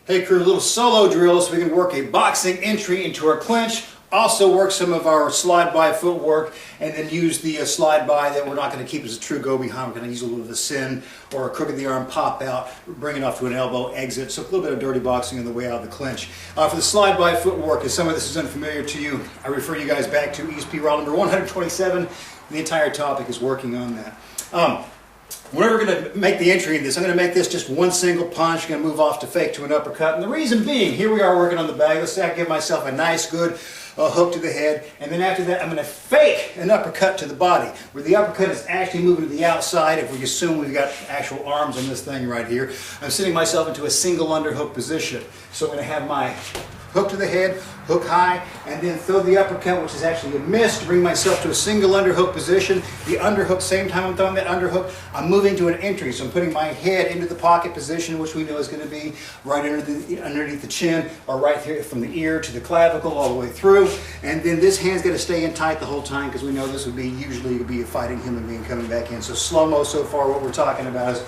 Hey crew, a little solo drill so we can work a boxing entry into our clinch. Also work some of our slide-by footwork and then use the slide-by that we're not going to keep as a true go behind. We're going to use a little bit of a sin or a crook of the arm pop out, bring it off to an elbow exit. So a little bit of dirty boxing on the way out of the clinch. For the slide-by footwork, if some of this is unfamiliar to you, I refer you guys back to ESP Raw number 127. The entire topic is working on that. We're going to make the entry in this. I'm going to make this just one single punch. I'm going to move off to fake to an uppercut. And the reason being, here we are working on the bag. Let's say I give myself a nice, good hook to the head. And then after that, I'm going to fake an uppercut to the body, where the uppercut is actually moving to the outside. If we assume we've got actual arms on this thing right here, I'm sitting myself into a single underhook position. So I'm going to have my hook to the head, hook high, and then throw the uppercut, which is actually a miss, to bring myself to a single underhook position. The underhook, same time I'm throwing that underhook, I'm moving to an entry. So I'm putting my head into the pocket position, which we know is going to be right underneath the chin, or right here from the ear to the clavicle all the way through. And then this hand's going to stay in tight the whole time, because we know this would be usually a fighting human being coming back in. So slow-mo so far, what we're talking about is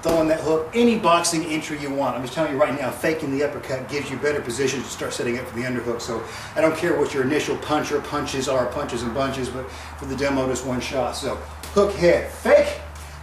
throwing that hook, any boxing entry you want. I'm just telling you right now, faking the uppercut gives you better position to start setting up for the underhook. So I don't care what your initial punch or punches are, punches and bunches, but for the demo, just one shot. So hook, head, fake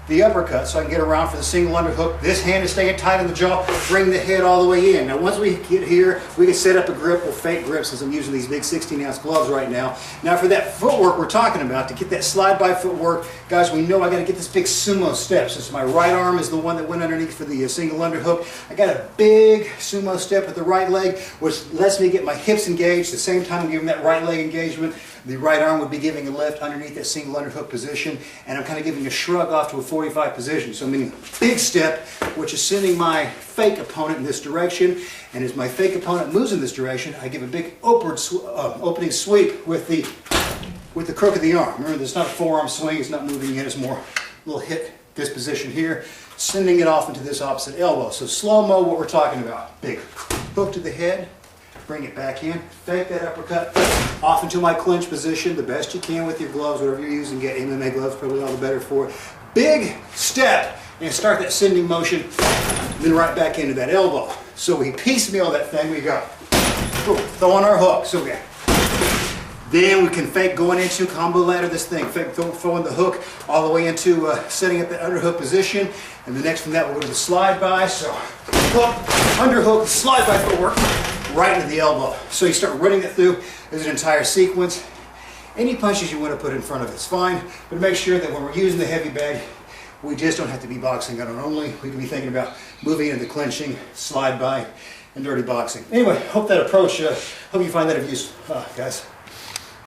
the uppercut so I can get around for the single underhook. This hand is staying tight in the jaw, bring the head all the way in. Now once we get here, we can set up a grip or fake grip, since I'm using these big 16-ounce gloves right now. Now for that footwork we're talking about, to get that slide-by footwork, guys, we know I got to get this big sumo step. Since my right arm is the one that went underneath for the single underhook, I got a big sumo step with the right leg, which lets me get my hips engaged. At the same time I'm giving that right leg engagement, the right arm would be giving a lift underneath that single underhook position, and I'm kind of giving a shrug off to a 45 position. So I'm meaning big step, which is sending my fake opponent in this direction, and as my fake opponent moves in this direction, I give a big opening sweep with the crook of the arm. Remember, there's not a forearm swing, it's not moving in, it's more a little hit this position here, sending it off into this opposite elbow. So slow-mo, what we're talking about. Big hook to the head, bring it back in, fake that uppercut, off into my clinch position, the best you can with your gloves, whatever you're using. Get MMA gloves, probably all the better for it. Big step, and start that sending motion, then right back into that elbow. So we piecemeal that thing, we go, throwing our hook, so then we can fake going into combo ladder this thing, fake throwing the hook all the way into setting up that underhook position, and the next from that we'll go to the slide by, so hook, underhook, slide by footwork, right into the elbow. So you start running it through as an entire sequence. Any punches you want to put in front of it's fine, but make sure that when we're using the heavy bag, we just don't have to be boxing gun only. We can be thinking about moving into clinching, slide by, and dirty boxing. Anyway, hope that approach, hope you find that of use, guys.